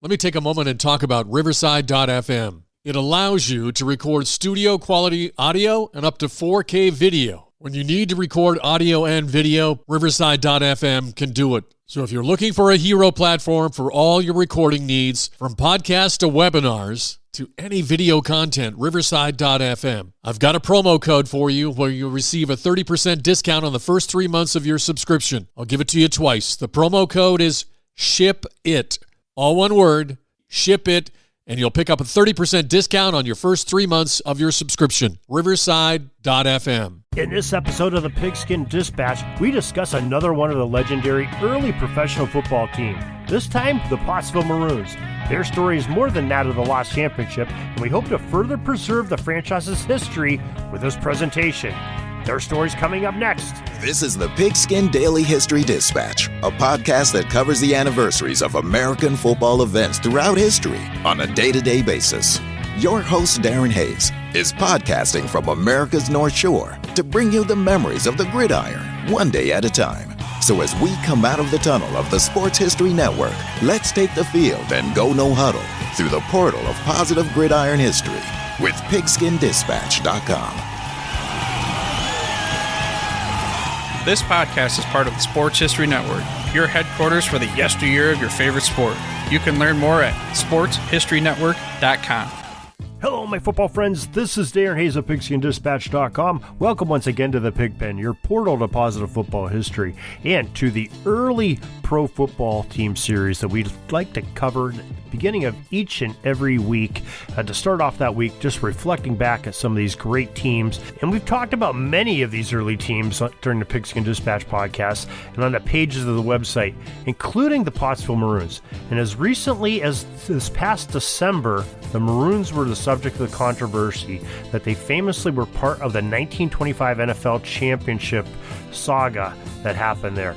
Let me take a moment and talk about Riverside.fm. It allows you to record studio quality audio and up to 4K video. When you need to record audio and video, Riverside.fm can do it. So if you're looking for a hero platform for all your recording needs, from podcasts to webinars to any video content, Riverside.fm. I've got a promo code for you where you'll receive a 30% discount on the first 3 months of your subscription. I'll give it to you twice. The promo code is SHIPIT. All one word, SHIPIT, and you'll pick up a 30% discount on your first 3 months of your subscription. Riverside.fm. In this episode of the Pigskin Dispatch, we discuss another one of the legendary early professional football team. This time, the Pottsville Maroons. Their story is more than that of the lost championship, and we hope to further preserve the franchise's history with this presentation. Their story's coming up next. This is the Pigskin Daily History Dispatch, a podcast that covers the anniversaries of American football events throughout history on a day-to-day basis. Your host, Darren Hayes, is podcasting from America's North Shore to bring you the memories of the gridiron, one day at a time. So as we come out of the tunnel of the Sports History Network, let's take the field and go no huddle through the portal of positive gridiron history with pigskindispatch.com. This podcast is part of the Sports History Network, your headquarters for the yesteryear of your favorite sport. You can learn more at sportshistorynetwork.com. Hello, my football friends. This is Darren Hayes of pigskindispatch.com. Welcome once again to the Pigpen, your portal to positive football history, and to the early pro football team series that we'd like to cover at the beginning of each and every week. To start off that week, just reflecting back at some of these great teams. And we've talked about many of these early teams during the Pigskin Dispatch podcast and on the pages of the website, including the Pottsville Maroons. And as recently as this past December, the Maroons were the subject of the controversy that they famously were part of the 1925 NFL championship saga that happened there.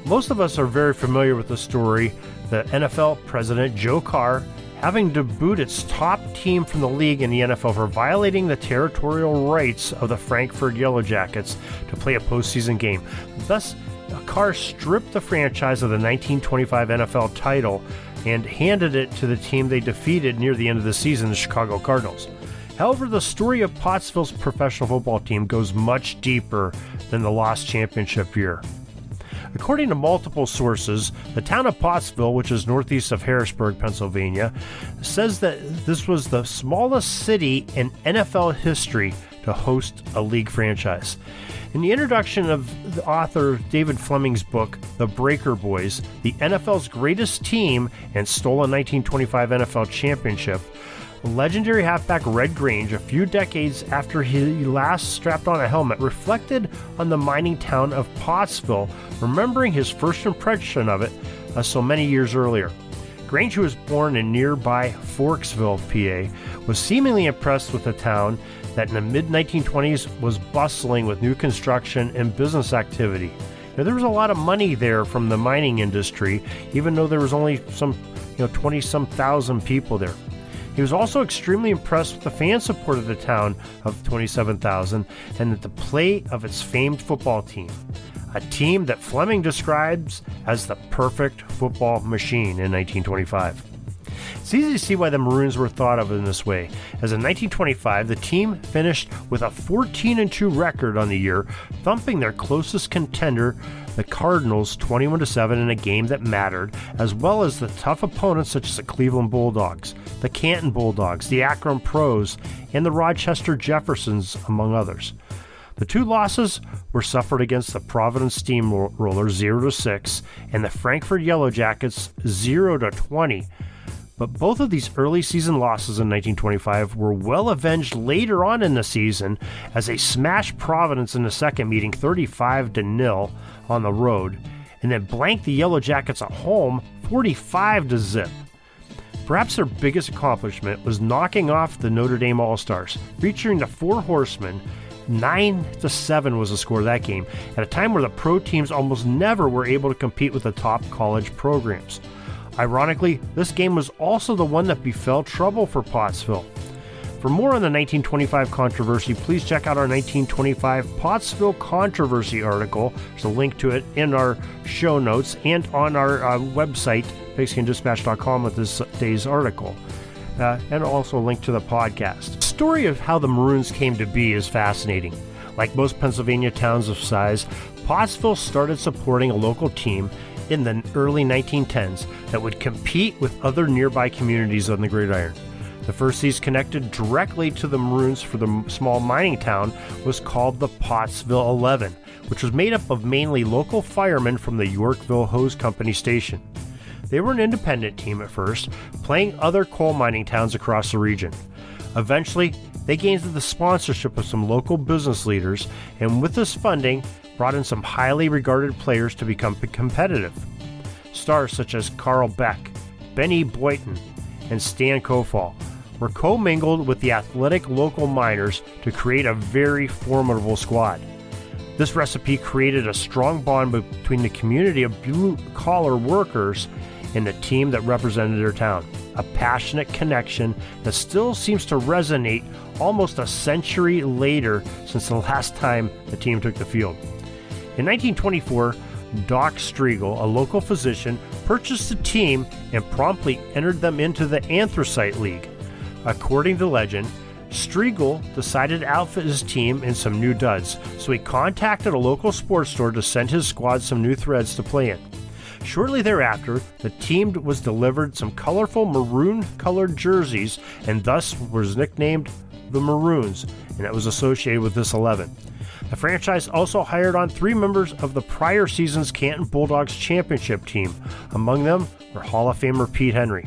Most of us are very familiar with the story. The NFL president, Joe Carr, having to boot its top team from the league in the NFL for violating the territorial rights of the Frankfurt Yellow Jackets to play a postseason game. Thus, Carr stripped the franchise of the 1925 NFL title and handed it to the team they defeated near the end of the season, the Chicago Cardinals. However, the story of Pottsville's professional football team goes much deeper than the lost championship year. According to multiple sources, the town of Pottsville, which is northeast of Harrisburg, Pennsylvania, says that this was the smallest city in NFL history to host a league franchise. In the introduction of the author David Fleming's book, The Breaker Boys, the NFL's greatest team and stolen 1925 NFL championship, legendary halfback Red Grange, a few decades after he last strapped on a helmet, reflected on the mining town of Pottsville, remembering his first impression of it so many years earlier. Grange, who was born in nearby Forksville, PA, was seemingly impressed with the town that in the mid-1920s was bustling with new construction and business activity. Now, there was a lot of money there from the mining industry, even though there was only some 20-some thousand people there. He was also extremely impressed with the fan support of the town of 27,000 and at the play of its famed football team, a team that Fleming describes as the perfect football machine in 1925. It's easy to see why the Maroons were thought of in this way, as in 1925 the team finished with a 14-2 record on the year, thumping their closest contender, the Cardinals, 21-7 in a game that mattered, as well as the tough opponents such as the Cleveland Bulldogs, the Canton Bulldogs, the Akron Pros, and the Rochester Jeffersons, among others. The two losses were suffered against the Providence Steamrollers 0-6 and the Frankfurt Yellow Jackets 0-20. But both of these early season losses in 1925 were well avenged later on in the season as they smashed Providence in the second meeting 35-0 on the road and then blanked the Yellow Jackets at home 45-0. Perhaps their biggest accomplishment was knocking off the Notre Dame All-Stars, featuring the Four Horsemen. 9-7 was the score of that game, at a time where the pro teams almost never were able to compete with the top college programs. Ironically, this game was also the one that befell trouble for Pottsville. For more on the 1925 controversy, please check out our 1925 Pottsville controversy article. There's a link to it in our show notes and on our website, PigskinDispatch.com with this day's article. And also a link to the podcast. The story of how the Maroons came to be is fascinating. Like most Pennsylvania towns of size, Pottsville started supporting a local team in the early 1910s that would compete with other nearby communities on the Gridiron. The first season connected directly to the Maroons for the small mining town was called the Pottsville 11, which was made up of mainly local firemen from the Yorkville Hose Company station. They were an independent team at first, playing other coal mining towns across the region. Eventually, they gained the sponsorship of some local business leaders, and with this funding, brought in some highly regarded players to become competitive. Stars such as Carl Beck, Benny Boynton, and Stan Kofall were commingled with the athletic local miners to create a very formidable squad. This recipe created a strong bond between the community of blue-collar workers and the team that represented their town, a passionate connection that still seems to resonate almost a century later since the last time the team took the field. In 1924, Doc Striegel, a local physician, purchased the team and promptly entered them into the Anthracite League. According to legend, Striegel decided to outfit his team in some new duds, so he contacted a local sports store to send his squad some new threads to play in. Shortly thereafter, the team was delivered some colorful maroon-colored jerseys and thus was nicknamed the Maroons, and it was associated with this 11. The franchise also hired on 3 members of the prior season's Canton Bulldogs championship team. Among them were Hall of Famer Pete Henry.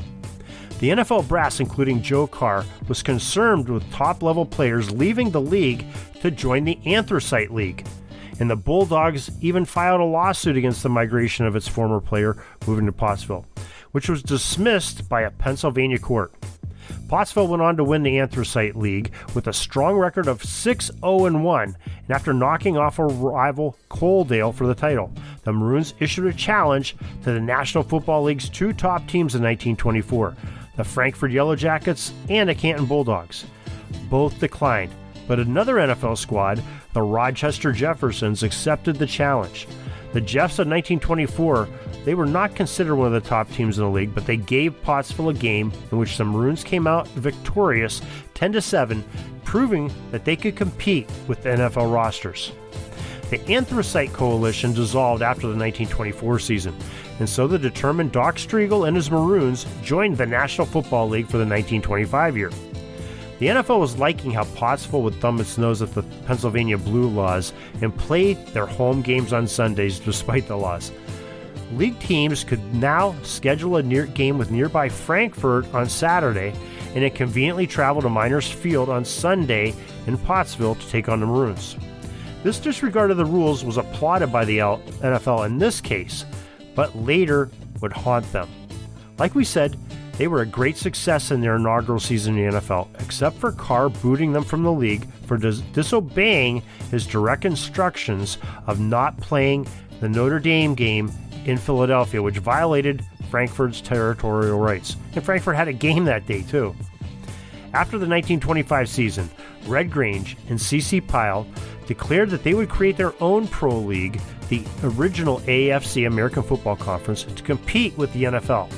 The NFL brass, including Joe Carr, was concerned with top-level players leaving the league to join the Anthracite League, and the Bulldogs even filed a lawsuit against the migration of its former player moving to Pottsville, which was dismissed by a Pennsylvania court. Pottsville went on to win the Anthracite League with a strong record of 6-0-1, and after knocking off a rival Coaldale for the title, the Maroons issued a challenge to the National Football League's 2 top teams in 1924, the Frankford Yellow Jackets and the Canton Bulldogs. Both declined, but another NFL squad, the Rochester Jeffersons, accepted the challenge. The Jeffs of 1924, they were not considered one of the top teams in the league, but they gave Pottsville a game in which the Maroons came out victorious 10-7, proving that they could compete with the NFL rosters. The Anthracite Coalition dissolved after the 1924 season, and so the determined Doc Striegel and his Maroons joined the National Football League for the 1925 year. The NFL was liking how Pottsville would thumb its nose at the Pennsylvania Blue laws and play their home games on Sundays despite the laws. League teams could now schedule a game with nearby Frankfort on Saturday and then conveniently travel to Miners Field on Sunday in Pottsville to take on the Maroons. This disregard of the rules was applauded by the NFL in this case, but later would haunt them. Like we said, they were a great success in their inaugural season in the NFL, except for Carr booting them from the league for disobeying his direct instructions of not playing the Notre Dame game in Philadelphia, which violated Frankfurt's territorial rights. And Frankfurt had a game that day, too. After the 1925 season, Red Grange and C.C. Pyle declared that they would create their own pro league, the original AFC American Football Conference, to compete with the NFL.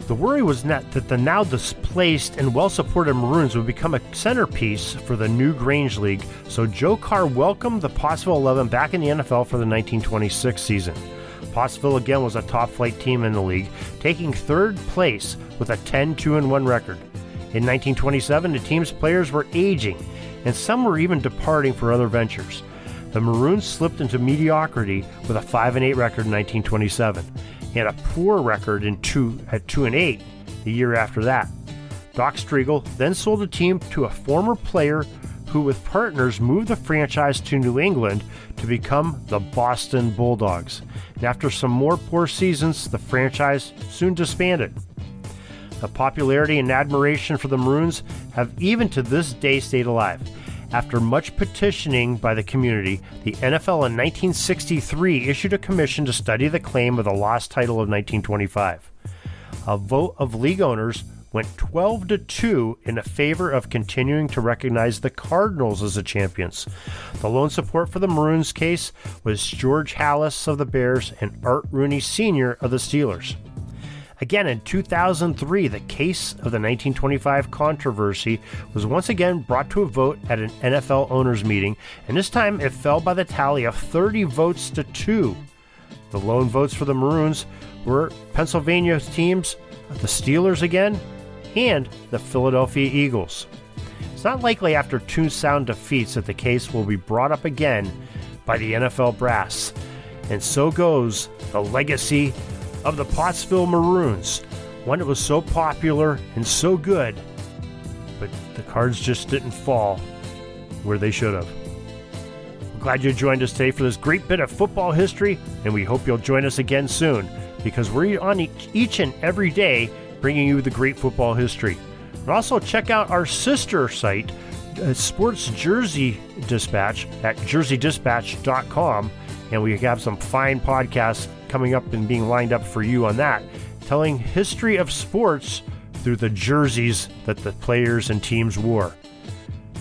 The worry was that the now displaced and well-supported Maroons would become a centerpiece for the new Grange League, so Joe Carr welcomed the Pottsville 11 back in the NFL for the 1926 season. Pottsville again was a top-flight team in the league, taking 3rd place with a 10-2-1 record. In 1927, the team's players were aging, and some were even departing for other ventures. The Maroons slipped into mediocrity with a 5-8 record in 1927, and a poor record at 2-8 the year after that. Doc Striegel then sold the team to a former player who, with partners, moved the franchise to New England to become the Boston Bulldogs. And after some more poor seasons, the franchise soon disbanded. The popularity and admiration for the Maroons have even to this day stayed alive. After much petitioning by the community, the NFL in 1963 issued a commission to study the claim of the lost title of 1925. A vote of league owners went 12-2 in favor of continuing to recognize the Cardinals as the champions. The lone support for the Maroons case was George Halas of the Bears and Art Rooney Sr. of the Steelers. Again, in 2003, the case of the 1925 controversy was once again brought to a vote at an NFL owners meeting, and this time it fell by the tally of 30 votes to 2. The lone votes for the Maroons were Pennsylvania teams, the Steelers again, and the Philadelphia Eagles. It's not likely after 2 sound defeats that the case will be brought up again by the NFL brass. And so goes the legacy of the Pottsville Maroons, one that was so popular and so good, but the cards just didn't fall where they should have. I'm glad you joined us today for this great bit of football history, and we hope you'll join us again soon, because we're on each and every day bringing you the great football history. And also check out our sister site, Sports Jersey Dispatch, at jerseydispatch.com, and we have some fine podcasts coming up and being lined up for you on that, telling history of sports through the jerseys that the players and teams wore.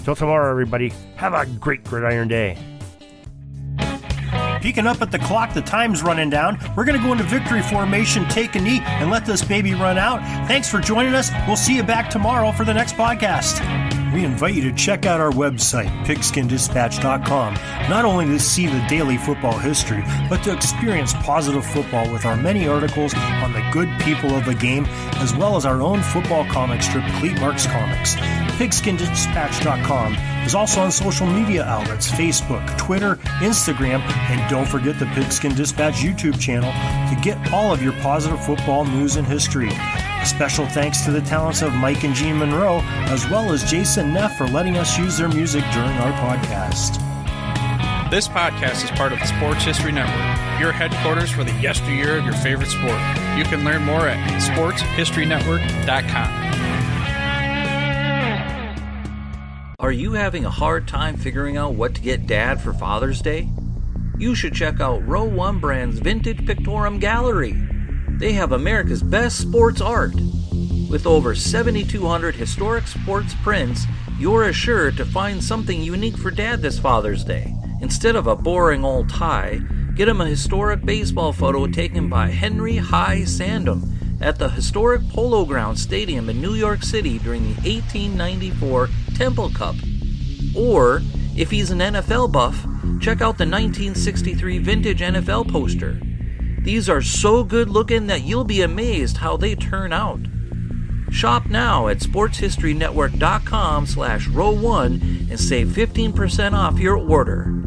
Till tomorrow, everybody, have a great Gridiron Day. Peeking up at the clock, the time's running down. We're going to go into victory formation, take a knee, and let this baby run out. Thanks for joining us. We'll see you back tomorrow for the next podcast. We invite you to check out our website, pigskindispatch.com, not only to see the daily football history, but to experience positive football with our many articles on the good people of the game, as well as our own football comic strip, Cleat Marks Comics. Pigskindispatch.com is also on social media outlets, Facebook, Twitter, Instagram, and don't forget the Pigskin Dispatch YouTube channel to get all of your positive football news and history. A special thanks to the talents of Mike and Jean Monroe, as well as Jason Neff for letting us use their music during our podcast. This podcast is part of the Sports History Network, your headquarters for the yesteryear of your favorite sport. You can learn more at sportshistorynetwork.com. Are you having a hard time figuring out what to get Dad for Father's Day? You should check out Row 1 Brand's Vintage Pictorum Gallery. They have America's best sports art. With over 7,200 historic sports prints, you're assured to find something unique for Dad this Father's Day. Instead of a boring old tie, get him a historic baseball photo taken by Henry High Sandom at the historic Polo Grounds Stadium in New York City during the 1894 Temple Cup. Or, if he's an NFL buff, check out the 1963 vintage NFL poster. These are so good looking that you'll be amazed how they turn out. Shop now at sportshistorynetwork.com/row1 and save 15% off your order.